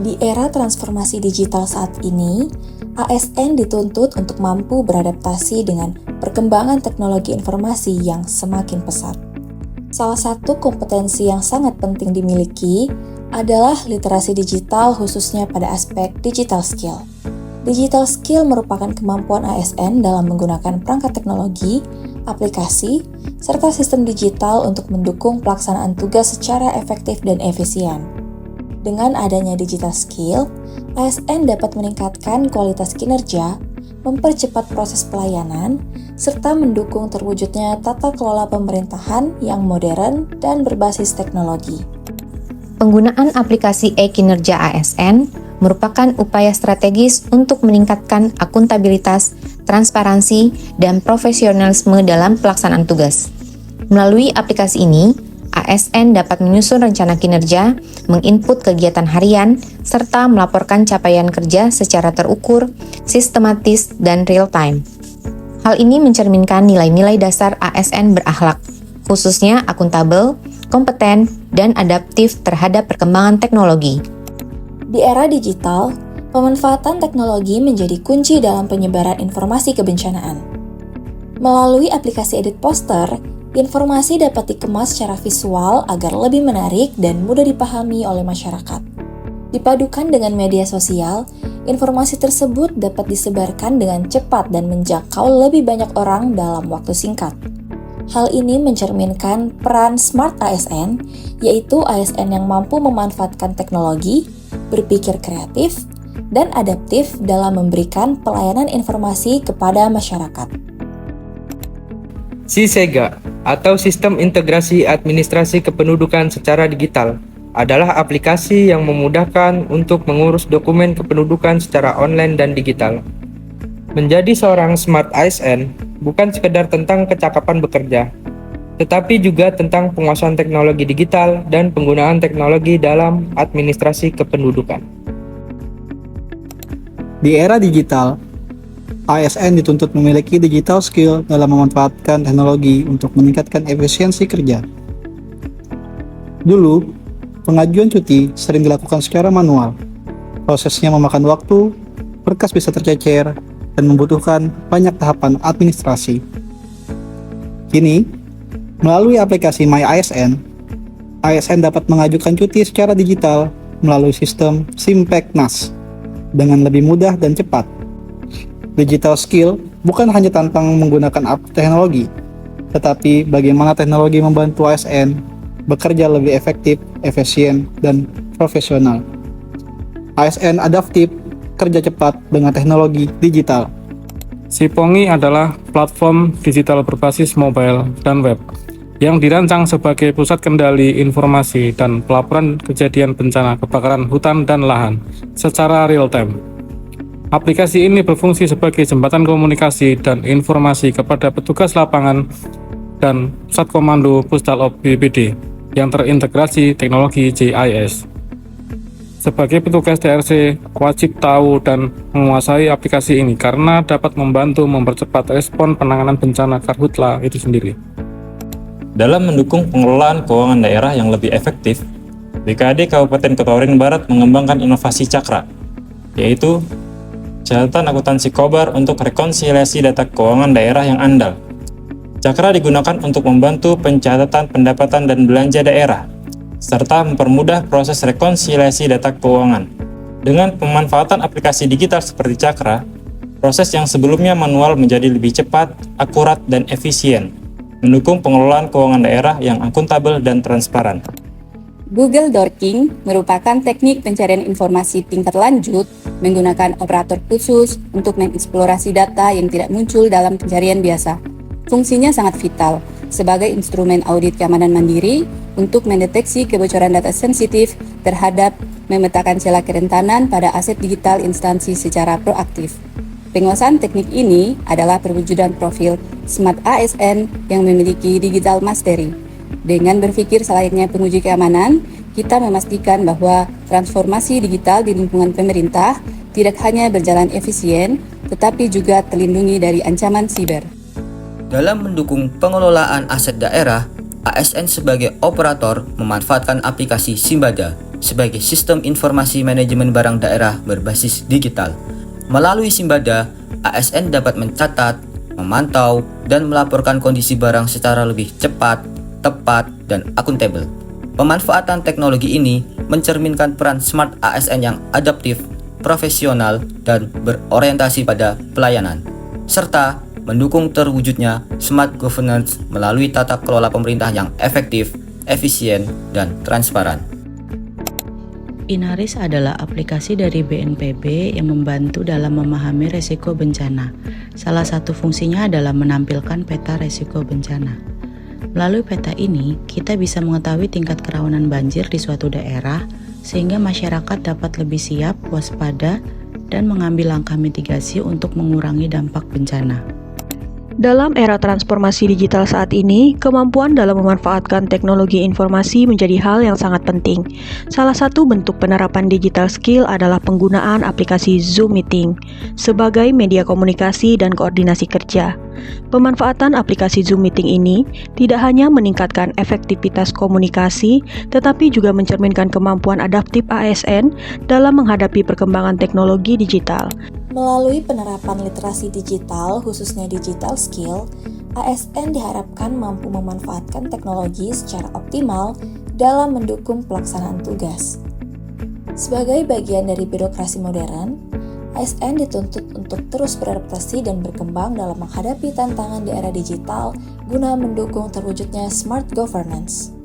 Di era transformasi digital saat ini, ASN dituntut untuk mampu beradaptasi dengan perkembangan teknologi informasi yang semakin pesat. Salah satu kompetensi yang sangat penting dimiliki adalah literasi digital khususnya pada aspek digital skill. Digital skill merupakan kemampuan ASN dalam menggunakan perangkat teknologi, aplikasi, serta sistem digital untuk mendukung pelaksanaan tugas secara efektif dan efisien. Dengan adanya digital skill, ASN dapat meningkatkan kualitas kinerja, mempercepat proses pelayanan, serta mendukung terwujudnya tata kelola pemerintahan yang modern dan berbasis teknologi. Penggunaan aplikasi e-kinerja ASN merupakan upaya strategis untuk meningkatkan akuntabilitas, transparansi, dan profesionalisme dalam pelaksanaan tugas. Melalui aplikasi ini, ASN dapat menyusun rencana kinerja, menginput kegiatan harian, serta melaporkan capaian kerja secara terukur, sistematis, dan real-time. Hal ini mencerminkan nilai-nilai dasar ASN berakhlak, khususnya akuntabel, kompeten, dan adaptif terhadap perkembangan teknologi. Di era digital, pemanfaatan teknologi menjadi kunci dalam penyebaran informasi kebencanaan. Melalui aplikasi edit poster, informasi dapat dikemas secara visual agar lebih menarik dan mudah dipahami oleh masyarakat. Dipadukan dengan media sosial, informasi tersebut dapat disebarkan dengan cepat dan menjangkau lebih banyak orang dalam waktu singkat. Hal ini mencerminkan peran Smart ASN, yaitu ASN yang mampu memanfaatkan teknologi, berpikir kreatif, dan adaptif dalam memberikan pelayanan informasi kepada masyarakat. SISEGA atau Sistem Integrasi Administrasi Kependudukan secara Digital adalah aplikasi yang memudahkan untuk mengurus dokumen kependudukan secara online dan digital. Menjadi seorang Smart ASN bukan sekedar tentang kecakapan bekerja, tetapi juga tentang penguasaan teknologi digital dan penggunaan teknologi dalam administrasi kependudukan. Di era digital, ASN dituntut memiliki digital skill dalam memanfaatkan teknologi untuk meningkatkan efisiensi kerja. Dulu, pengajuan cuti sering dilakukan secara manual. Prosesnya memakan waktu, berkas bisa tercecer, dan membutuhkan banyak tahapan administrasi. Kini, melalui aplikasi My ASN, ASN dapat mengajukan cuti secara digital melalui sistem Simpeknas dengan lebih mudah dan cepat. Digital skill bukan hanya tentang menggunakan teknologi, tetapi bagaimana teknologi membantu ASN bekerja lebih efektif, efisien, dan profesional. ASN adaptif, kerja cepat dengan teknologi digital. Sipongi adalah platform digital berbasis mobile dan web yang dirancang sebagai pusat kendali informasi dan pelaporan kejadian bencana kebakaran hutan dan lahan secara real-time. Aplikasi ini berfungsi sebagai jembatan komunikasi dan informasi kepada petugas lapangan dan pusat komando Pusdalop BPD yang terintegrasi teknologi GIS. Sebagai petugas TRC, wajib tahu dan menguasai aplikasi ini karena dapat membantu mempercepat respon penanganan bencana Karhutla itu sendiri. Dalam mendukung pengelolaan keuangan daerah yang lebih efektif, BKD Kabupaten Kota Waringin Barat mengembangkan inovasi Cakra, yaitu catatan akuntansi Kobar untuk rekonsiliasi data keuangan daerah yang andal. Cakra digunakan untuk membantu pencatatan pendapatan dan belanja daerah, serta mempermudah proses rekonsiliasi data keuangan. Dengan pemanfaatan aplikasi digital seperti Cakra, proses yang sebelumnya manual menjadi lebih cepat, akurat, dan efisien, mendukung pengelolaan keuangan daerah yang akuntabel dan transparan. Google Dorking merupakan teknik pencarian informasi tingkat lanjut menggunakan operator khusus untuk mengeksplorasi data yang tidak muncul dalam pencarian biasa. Fungsinya sangat vital sebagai instrumen audit keamanan mandiri untuk mendeteksi kebocoran data sensitif terhadap memetakan celah kerentanan pada aset digital instansi secara proaktif. Penguasaan teknik ini adalah perwujudan profil Smart ASN yang memiliki digital mastery. Dengan berpikir selayaknya penguji keamanan, kita memastikan bahwa transformasi digital di lingkungan pemerintah tidak hanya berjalan efisien, tetapi juga terlindungi dari ancaman siber. Dalam mendukung pengelolaan aset daerah, ASN sebagai operator memanfaatkan aplikasi Simbada sebagai sistem informasi manajemen barang daerah berbasis digital. Melalui Simbada, ASN dapat mencatat, memantau, dan melaporkan kondisi barang secara lebih cepat, tepat, dan akuntabel. Pemanfaatan teknologi ini mencerminkan peran smart ASN yang adaptif, profesional, dan berorientasi pada pelayanan, serta mendukung terwujudnya smart governance melalui tata kelola pemerintah yang efektif, efisien, dan transparan. Inaris adalah aplikasi dari BNPB yang membantu dalam memahami resiko bencana. Salah satu fungsinya adalah menampilkan peta resiko bencana. Melalui peta ini, kita bisa mengetahui tingkat kerawanan banjir di suatu daerah, sehingga masyarakat dapat lebih siap, waspada, dan mengambil langkah mitigasi untuk mengurangi dampak bencana. Dalam era transformasi digital saat ini, kemampuan dalam memanfaatkan teknologi informasi menjadi hal yang sangat penting. Salah satu bentuk penerapan digital skill adalah penggunaan aplikasi Zoom Meeting sebagai media komunikasi dan koordinasi kerja. Pemanfaatan aplikasi Zoom Meeting ini tidak hanya meningkatkan efektivitas komunikasi, tetapi juga mencerminkan kemampuan adaptif ASN dalam menghadapi perkembangan teknologi digital. Melalui penerapan literasi digital, khususnya digital skill, ASN diharapkan mampu memanfaatkan teknologi secara optimal dalam mendukung pelaksanaan tugas. Sebagai bagian dari birokrasi modern, ASN dituntut untuk terus beradaptasi dan berkembang dalam menghadapi tantangan di era digital guna mendukung terwujudnya smart governance.